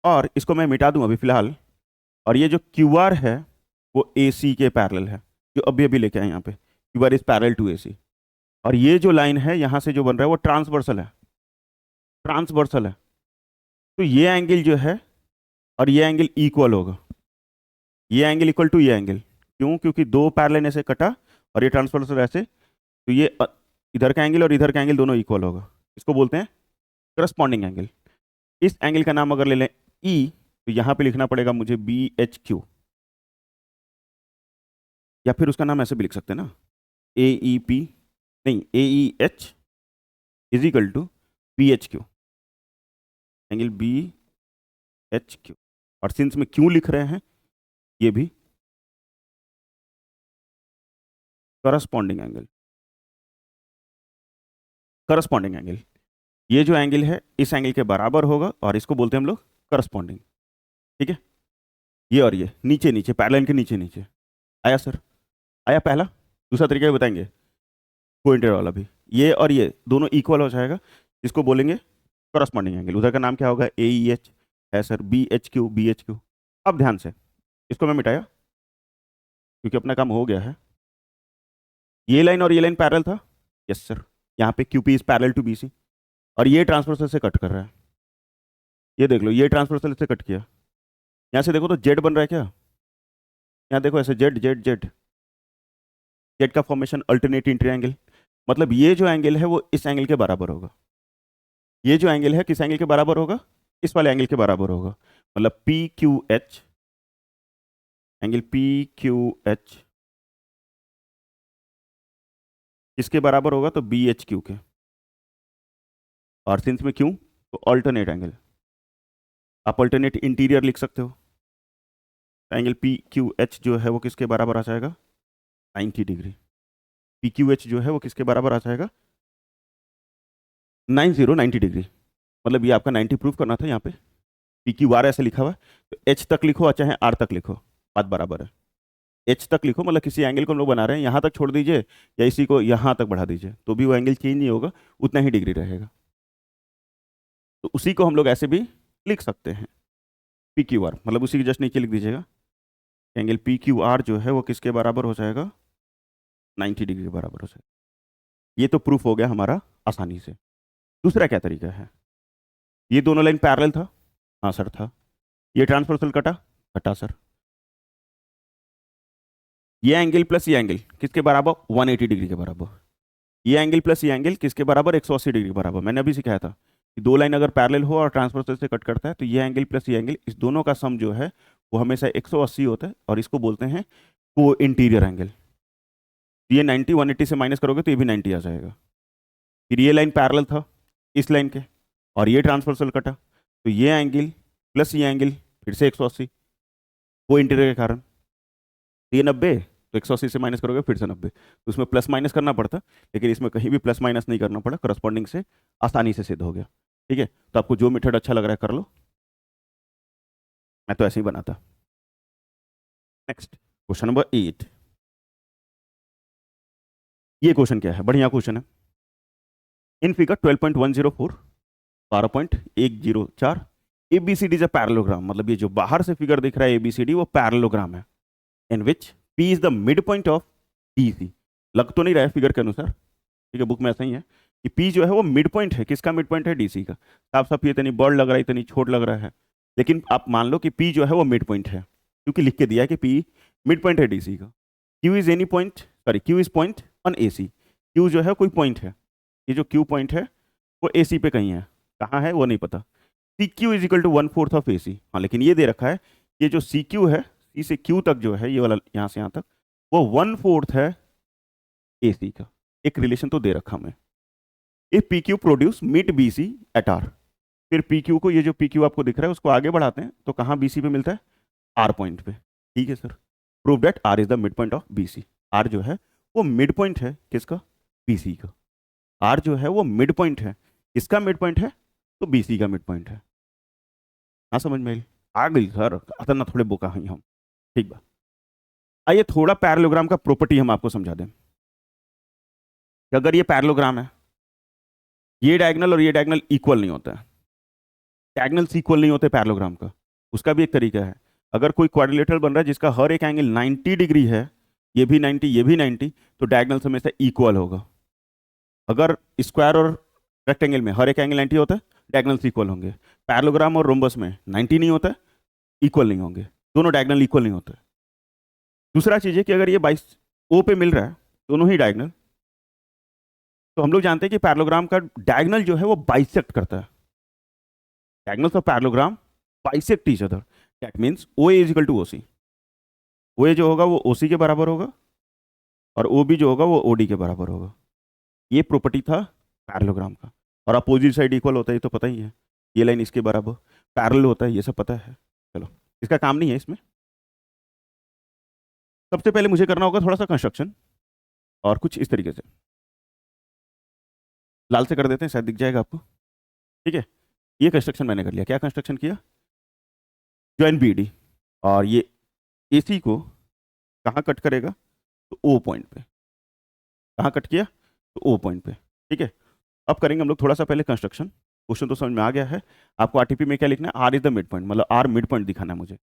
और इसको मैं मिटा दूं अभी फिलहाल. और ये जो QR है वो AC के पैरेलल है, जो अभी अभी लेके आए यहाँ पे. QR is parallel to AC. और ये जो लाइन है यहाँ से जो बन रहा है वो ट्रांसवर्सल है. ट्रांसवर्सल है. तो ये एंगल जो है और ये एंगल इक्वल होगा. ये एंगल इक्वल टू ये एंगल. क्यों? क्योंकि दो पैरेलल ऐसे कटा और ये ट्रांसवर्सल ऐसे, तो ये इधर का एंगल और इधर का एंगल दोनों इक्वल होगा, इसको बोलते हैं करस्पॉन्डिंग एंगल। इस एंगल का नाम अगर ले लें ई, तो यहां पे लिखना पड़ेगा मुझे बी एच क्यू, या फिर उसका नाम ऐसे भी लिख सकते हैं ना, ए ई पी, नहीं A E H is equal to B H Q, angle B H Q. और सिंस में क्यों लिख रहे हैं, ये भी करस्पॉन्डिंग एंगल, करस्पॉन्डिंग एंगल, ये जो एंगल है इस एंगल के बराबर होगा और इसको बोलते हैं हम लोग करस्पॉन्डिंग। ठीक है, ये और ये नीचे नीचे पैरेलल के नीचे नीचे आया सर, आया पहला। दूसरा तरीका भी बताएंगे, कोइंटर वाला भी, ये और ये दोनों इक्वल हो जाएगा, इसको बोलेंगे करस्पॉन्डिंग एंगल। उधर का नाम क्या होगा, ए ई एच है sir, B H Q, B H Q. अब ध्यान से इसको मैं मिटाया क्योंकि अपना काम हो गया है। ये लाइन और ये लाइन पैरेलल था, यस सर, यहाँ पे Q P is parallel to B C, और ये ट्रांसवर्सल से कट कर रहा है, ये देख लो, ये ट्रांसवर्सल से कट किया। यहाँ से देखो तो जेड बन रहा है क्या, यहाँ देखो ऐसे जेड जेड जेड, जेड का फॉर्मेशन अल्टरनेट इंटीरियर एंगल, मतलब ये जो एंगल है वो इस एंगल के बराबर होगा। ये जो एंगल है किस एंगल के बराबर होगा, इस वाले एंगल के बराबर होगा, मतलब P Q H, angle P Q H किसके बराबर होगा, तो बी एच क्यू के, और सिंस में क्यों, तो अल्टरनेट एंगल, आप अल्टरनेट इंटीरियर लिख सकते हो। एंगल पी क्यू एच जो है वो किसके बराबर आ जाएगा, 90 डिग्री। पी क्यू एच जो है वो किसके बराबर आ जाएगा, 90 डिग्री, मतलब ये आपका 90 प्रूफ करना था। यहाँ पे पी क्यू आर ऐसे लिखा हुआ है, तो एच तक लिखो चाहे आर तक लिखो, बात बराबर है। एच तक लिखो, मतलब किसी एंगल को हम लोग बना रहे हैं, यहाँ तक छोड़ दीजिए या इसी को यहाँ तक बढ़ा दीजिए, तो भी वो एंगल चेंज नहीं होगा, उतना ही डिग्री रहेगा। तो उसी को हम लोग ऐसे भी लिख सकते हैं, पी क्यू आर, मतलब उसी के जस्ट नीचे लिख दीजिएगा, एंगल पी क्यू आर जो है वो किसके बराबर हो जाएगा, 90 डिग्री के बराबर हो जाएगा। ये तो प्रूफ हो गया हमारा आसानी से। दूसरा क्या तरीका है, ये दोनों लाइन पैरेलल था, हाँ सर था, ये ट्रांसवर्सल कटा, कटा सर, ये एंगल प्लस ये एंगल किसके बराबर, 180 डिग्री के बराबर, ये एंगल प्लस ये एंगल किसके बराबर, 180 डिग्री के बराबर। मैंने अभी सिखाया था कि दो लाइन अगर पैरेलल हो और ट्रांसवर्सल से कट करता है तो ये एंगल प्लस ये एंगल, इस दोनों का सम जो है वो हमेशा 180 होता है, और इसको बोलते हैं को इंटीरियर एंगल। ये 90 180 से माइनस करोगे तो ये भी 90 आ जाएगा। फिर ये लाइन पैरेलल था इस लाइन के, और ये ट्रांसवर्सल कटा, तो ये एंगल प्लस ये एंगल फिर से 180, वो इंटीरियर के कारण। तो ये 90, तो 180 से माइनस करोगे फिर से 90, तो उसमें प्लस माइनस करना पड़ता, लेकिन इसमें कहीं भी प्लस माइनस नहीं करना पड़ा, करस्पॉन्डिंग से आसानी से सिद्ध हो गया। ठीक है, तो आपको जो मेथड अच्छा लग रहा है कर लो, मैं तो ऐसे ही बनाता। Next question number 8। ये क्वेश्चन क्या है, बढ़िया क्वेश्चन है। In figure 12.104 12.104 ABCD is a parallelogram, मतलब ये जो बाहर से फिगर दिख रहा है ABCD वो पैरेललोग्राम है, इन विच P is the mid point of DC। लग तो नहीं रहा है फिगर के अनुसार, ठीक है, बुक में ऐसा ही है कि P जो है वो मिड पॉइंट है, किसका मिड पॉइंट है, DC का। साफ साफ ये इतनी बड़ लग रहा है, इतनी छोट लग रहा है, लेकिन आप मान लो कि P जो है वो मिड पॉइंट है, क्योंकि लिख के दिया है कि P मिड पॉइंट है DC का। Q is any point, sorry Q is point on AC, Q जो है कोई पॉइंट है, ये जो Q पॉइंट है वो AC पे कहीं है, कहाँ है वो नहीं पता। CQ is equal to 1/4 of AC, हाँ लेकिन ये दे रखा है, ये जो CQ है, C से Q तक जो है ये वाला यहाँ से यहाँ तक, वो 1/4 है AC का, एक रिलेशन तो दे रखा हमें। If PQ produce mid BC at R, फिर PQ को, ये जो PQ आपको दिख रहा है उसको आगे बढ़ाते हैं तो कहाँ BC पे मिलता है, R पॉइंट पे। ठीक है sir, prove that R is the mid point of BC। R जो है वो मिड पॉइंट है किसका, BC का। R जो है वो मिड पॉइंट है, किसका मिड पॉइंट है, तो BC का मिड पॉइंट है। हाँ समझ में आ गई सर, अतना थोड़े बोका हैं हम, ठीक बा। आइए थोड़ा पैरेललोग्राम का प्रॉपर्टी हम आपको समझा दें कि अगर ये पैरेललोग्राम है, ये डायगोनल और ये डायगोनल इक्वल नहीं होता है, डायगोनल्स इक्वल नहीं होते पैरेललोग्राम का, उसका भी एक तरीका है। अगर कोई क्वाड्रिलेटरल बन रहा है जिसका हर एक एंगल 90 डिग्री है, ये भी 90 ये भी 90, तो डायगोनल्स हमेशा इक्वल होगा। अगर स्क्वायर और रेक्टेंगल में हर एक एंगल 90 होता है, डायगोनल्स इक्वल होंगे। पैरेललोग्राम और रोम्बस में 90 नहीं होता है, इक्वल नहीं होंगे, दोनों डायगोनल इक्वल नहीं होते। दूसरा चीज है कि अगर ये 22 ओ पे मिल रहा है, दोनों ही डायगनल, तो हम लोग जानते हैं कि पैरेललोग्राम का डायगनल जो है वो बाइसेक्ट करता है। Diagonals of parallelogram bisect each other, that means O A is equal to O C. O A जो होगा वो ओ सी के बराबर होगा और ओ बी जो होगा वो ओ डी के बराबर होगा। ये प्रॉपर्टी था पैरेललोग्राम का। और अपोजिट साइड इक्वल होता है, ये तो पता ही है, ये लाइन इसके बराबर पैरेलल होता है, ये सब पता है। चलो, इसका काम नहीं है इसमें। सबसे पहले मुझे करना होगा थोड़ा सा कंस्ट्रक्शन, और कुछ इस तरीके से लाल से कर देते हैं, शायद दिख जाएगा आपको। ठीक है, ये कंस्ट्रक्शन मैंने कर लिया। क्या कंस्ट्रक्शन किया? ज्वाइन बी डी, और ये ए सी को कहाँ कट करेगा? तो ओ पॉइंट पे। कहाँ कट किया? तो ओ पॉइंट पे। ठीक है, अब करेंगे हम लोग थोड़ा सा पहले कंस्ट्रक्शन। क्वेश्चन तो समझ में आ गया है। आपको आरटीपी में क्या लिखना है? R is the mid point, मतलब आर मिड पॉइंट दिखाना है मुझे।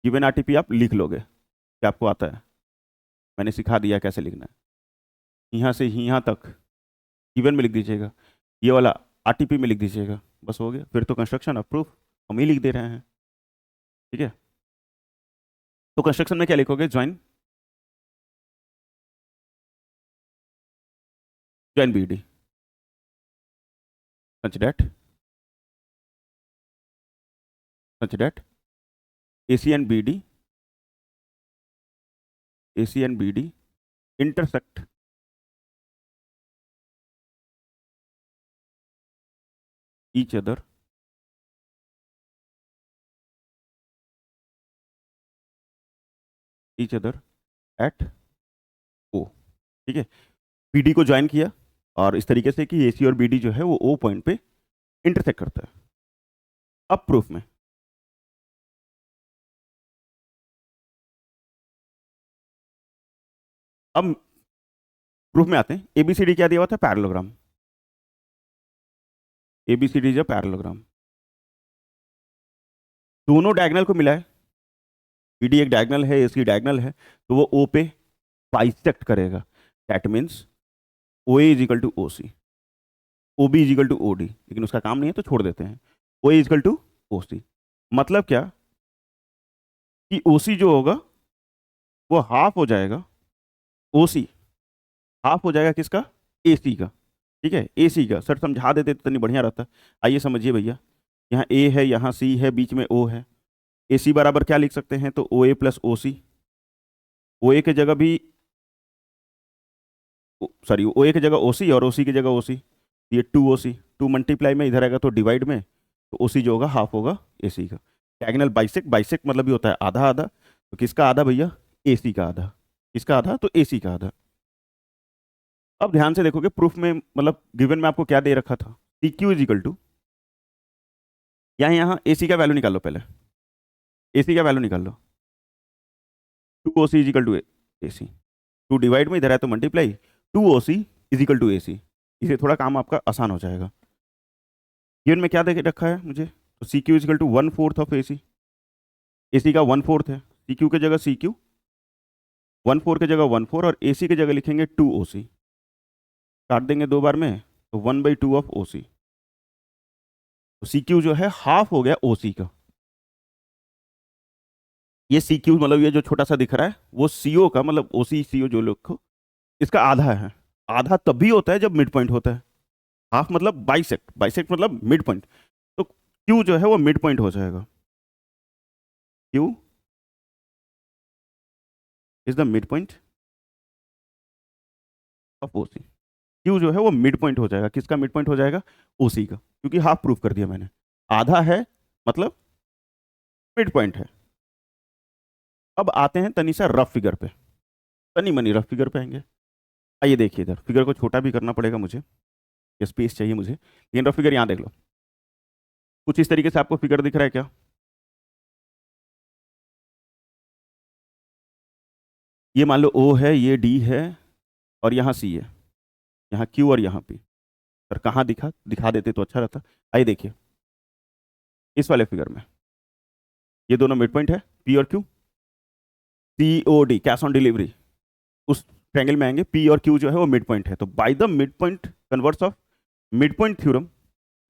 गिवन आरटीपी आप लिख लोगे, क्या आपको आता है? मैंने सिखा दिया कैसे लिखना है। यहाँ से यहाँ तक गिवन में लिख दीजिएगा, ये वाला आरटीपी में लिख दीजिएगा, बस हो गया। फिर तो कंस्ट्रक्शन ऑफ प्रूफ हम ही लिख दे रहे हैं। ठीक है, तो कंस्ट्रक्शन में क्या लिखोगे? Join B D such that AC and BD intersect each other at O। ठीक है, BD को ज्वाइन किया और इस तरीके से कि AC और BD जो है वो O पॉइंट पे इंटरसेक्ट करता है। अब प्रूफ में आते हैं। ABCD क्या दिया हुआ था? पैरेललोग्राम। ABCD जो पैरेललोग्राम, दोनों डायगोनल को मिला है। BD एक डायगोनल है, AC डायगोनल है, तो वो O पे बाइसेक्ट करेगा। That means OA is equal to OC, OB is equal to OD, लेकिन उसका काम नहीं है तो छोड़ देते हैं। OA is equal to OC, मतलब क्या कि OC जो होगा वो हाफ हो जाएगा, OC हाफ हो जाएगा किसका? AC का। ठीक है, AC का। सर समझा देते तो नहीं बढ़िया रहता। आइए समझिए भैया, यहाँ A है, यहाँ C है, बीच में O है। AC बराबर क्या लिख सकते हैं? तो OA प्लस OC। OA की जगह भी, सॉरी, OA की जगह OC और OC की जगह OC। ये 2OC, 2 मल्टीप्लाई में इधर आएगा तो डिवाइड में, तो OC जो होगा हाफ होगा AC का। डायगोनल बाइसेक्ट, बाइसेक्ट मतलब ये होता है आधा आधा। तो किसका आधा भैया? AC का आधा। किसका आधा? तो AC का आधा। अब ध्यान से देखोगे प्रूफ में, मतलब गिवन में आपको क्या दे रखा था? PQ इज इक्वल टू, यहाँ AC का वैल्यू निकाल लो पहले। AC का वैल्यू निकाल लो, 2OC is equal to AC। 2 divide में इधर है तो multiply, 2OC is equal to AC। इसे थोड़ा काम आपका आसान हो जाएगा। गिवन में क्या दे के रखा है मुझे? तो CQ is equal to 1/4 of AC। AC का 1/4 है, CQ की जगह CQ, 1/4 की जगह 1/4, और AC की जगह लिखेंगे 2OC। काट देंगे 2 बार में, तो 1/2 ऑफ OC। तो CQ जो है हाफ हो गया OC का। ये CQ मतलब ये जो छोटा सा दिख रहा है वो CO का, मतलब OC CO जो लोग को, इसका आधा है। आधा तभी होता है जब मिड पॉइंट होता है। हाफ मतलब बाइसेक्ट, बाइसेक्ट मतलब मिड पॉइंट। तो Q जो है वो मिड पॉइंट हो जाएगा। Q is the mid point of OC। Q जो है वो मिड पॉइंट हो जाएगा। किसका मिड पॉइंट हो जाएगा? OC का, क्योंकि हाफ प्रूफ कर दिया मैंने। आधा है मतलब मिड पॉइंट है। अब आते हैं तनी सा रफ फिगर पे, तनी मनी रफ फिगर पे आएंगे। आइए देखिए, इधर फिगर को छोटा भी करना पड़ेगा मुझे, ये स्पेस चाहिए मुझे, लेकिन रफ फिगर यहाँ देख लो। कुछ इस तरीके से आपको फिगर दिख रहा है क्या? ये मान लो O है, ये D है, और यहाँ C है, यहाँ Q और यहाँ P। सर कहाँ दिखा देते तो अच्छा रहता। आइए देखिए, इस वाले फिगर में ये दोनों मिड पॉइंट है, P और Q। COD, cash on delivery, उस ट्रायंगल में आएंगे। P और Q जो है वो मिड पॉइंट है, तो bye the mid point converse of mid point theorem,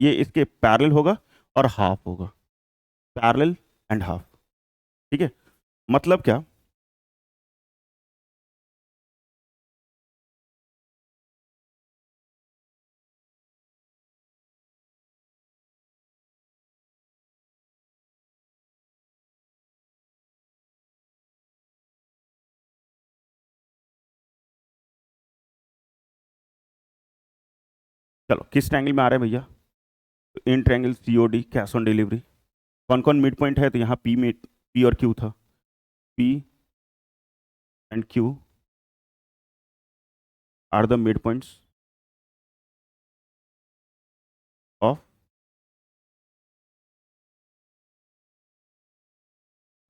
ये इसके पैरेलल होगा और हाफ होगा। Parallel and half. ठीक है, मतलब क्या? चलो किस ट्रायंगल में आ रहा है भैया? तो in triangle COD cash on delivery. कौन कौन मिड पॉइंट है? तो यहाँ पी और क्यू था। P and Q are the mid points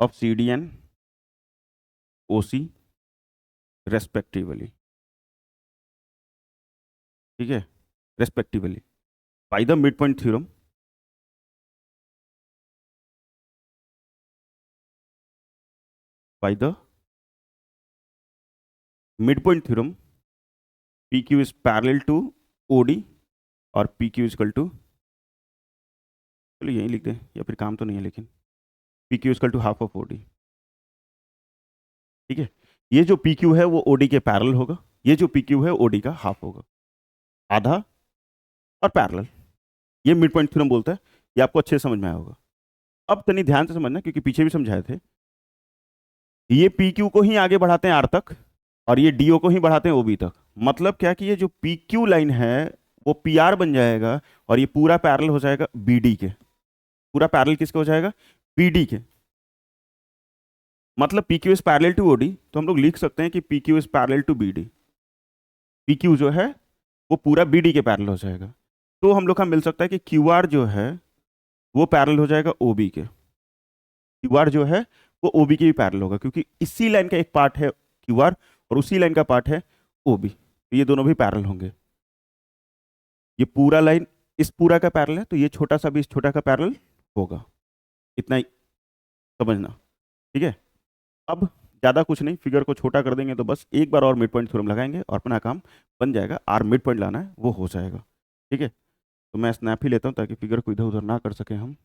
of C D and O C respectively. ठीक है, respectively by the mid point theorem. By the mid point theorem P Q is parallel to O D और P Q is equal to, चलो यही लिख दें या फिर काम तो नहीं है, लेकिन P Q is equal to half of O D. ठीक है, ये जो पी क्यू है वो ओ डी के पैरेलल होगा, ये जो पी क्यू है ओ डी का हाफ होगा, आधा और पैरेलल। ये मिड पॉइंट थ्योरम बोलता है। ये आपको अच्छे से समझ में आया होगा। अब तनी ध्यान से समझना, क्योंकि पीछे भी समझाए थे। ये पी क्यू को ही आगे बढ़ाते हैं आर तक, और ये डी ओ को ही बढ़ाते हैं ओ बी तक। मतलब क्या कि ये जो पी क्यू लाइन है वो पी आर बन जाएगा, और ये पूरा पैरेलल हो जाएगा बी डी के। पूरा पैरेलल किसके हो जाएगा? बी डी के। मतलब P Q is parallel to O D, तो हम लोग लिख सकते हैं कि P Q is parallel to B D. P Q जो है वो पूरा बी डी के पैरेलल हो जाएगा। तो हम लोग का मिल सकता है कि क्यू आर जो है वो पैरेलल हो जाएगा ओ बी के। क्यू आर जो है वो ओ बी के भी पैरेलल होगा, क्योंकि इसी लाइन का एक पार्ट है क्यू आर और उसी लाइन का पार्ट है ओ बी, तो ये दोनों भी पैरेलल होंगे। ये पूरा लाइन इस पूरा का पैरेलल है, तो ये छोटा सा भी इस छोटा का पैरेलल होगा। इतना ही समझना, ठीक है। अब ज़्यादा कुछ नहीं, फिगर को छोटा कर देंगे तो बस एक बार और मिड पॉइंट थ्योरम लगाएंगे और अपना काम बन जाएगा। आर मिड पॉइंट लाना है वो हो जाएगा। ठीक है, तो मैं स्नैप ही लेता हूँ ताकि फिगर को इधर उधर ना कर सकें हम।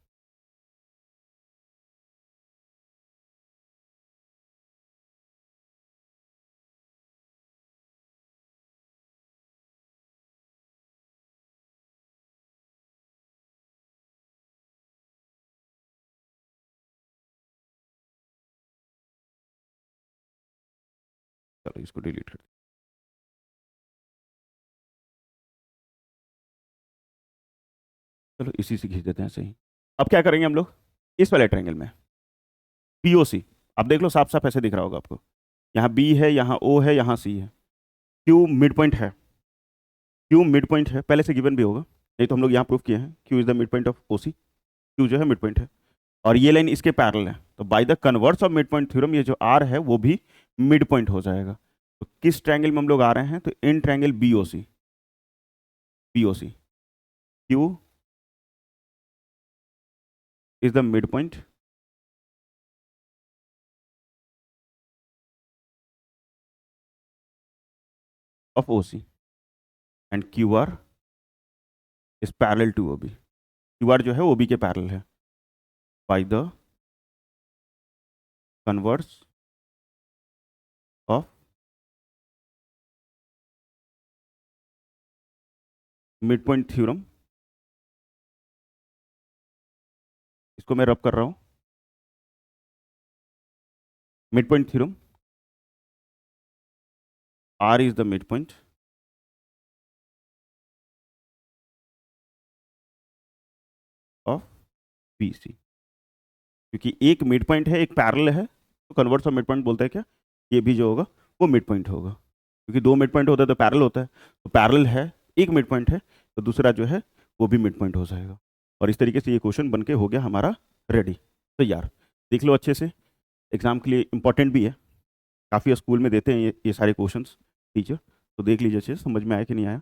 चलो इसको डिलीट कर, चलो इसी से खींच देते हैं सही। अब क्या करेंगे हम लोग? इस वाले ट्रायंगल में पी ओ सी, अब देख लो साफ साफ ऐसे दिख रहा होगा आपको। यहाँ बी है, यहाँ ओ है, यहाँ सी है। क्यू मिड पॉइंट है, क्यू मिड पॉइंट है, पहले से गिवन भी होगा, नहीं तो हम लोग यहाँ प्रूफ किए हैं। Q is the mid point of O C, Q जो है मिड पॉइंट है, और ये लाइन इसके पैरेलल है, तो bye the converse of mid point theorem ये जो आर है वो भी मिड पॉइंट हो जाएगा। तो किस ट्रायंगल में हम लोग आ रहे हैं? तो in triangle B O C. B O C, Q is the mid point of O C and Q R is parallel to O B. Q R जो है ओ बी के पैरेलल है by the converse of mid point theorem. इसको मैं rub कर रहा हूँ, mid point theorem R is the mid point of B C. क्योंकि एक मिड पॉइंट है, एक पैरेलल है, तो कन्वर्स ऑफ मिड पॉइंट बोलता है क्या? ये भी जो होगा वो मिड पॉइंट होगा, क्योंकि दो मिड पॉइंट होता है तो पैरेलल होता है। तो पैरेलल है, एक मिड पॉइंट है, तो दूसरा जो है वो भी मिड पॉइंट हो जाएगा। और इस तरीके से ये क्वेश्चन बन के हो गया हमारा रेडी। तो यार देख लो अच्छे से, एग्जाम के लिए इंपॉर्टेंट भी है, काफ़ी स्कूल में देते हैं ये सारे क्वेश्चन टीचर, तो देख लीजिए अच्छे से, समझ में आया कि नहीं आया।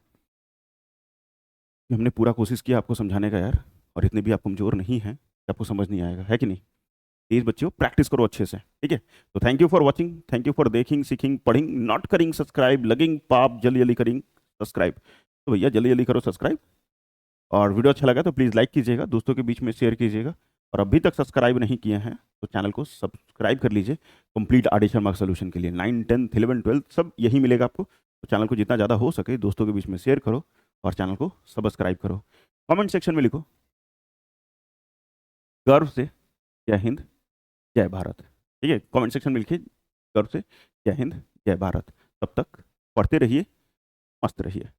हमने पूरा कोशिश किया आपको समझाने का यार, और इतने भी आप कमज़ोर नहीं हैं कि आपको समझ नहीं आएगा, है कि नहीं? प्लीज बच्चों प्रैक्टिस करो अच्छे से, ठीक है। तो thank you for watching, thank you for देखिंग, सीखिंग, पढ़िंग, नॉट करिंग सब्सक्राइब, लगिंग पाप जल्दी जल्दी करिंग सब्सक्राइब। तो भैया जल्दी जल्दी करो सब्सक्राइब, और वीडियो अच्छा लगा तो प्लीज़ लाइक कीजिएगा, दोस्तों के बीच में शेयर कीजिएगा, और अभी तक सब्सक्राइब नहीं किए हैं तो चैनल को सब्सक्राइब कर लीजिए कंप्लीट आडिशन मार्क्स सोल्यूशन के लिए। 9, 10, 11, 12 सब यही मिलेगा आपको। तो चैनल को जितना ज़्यादा हो सके दोस्तों के बीच में शेयर करो और चैनल को सब्सक्राइब करो। कमेंट सेक्शन में लिखो गर्व से जय हिंद जय भारत। ठीक है, कमेंट सेक्शन में लिखिए गर्व से जय हिंद जय भारत। तब तक पढ़ते रहिए, मस्त रहिए।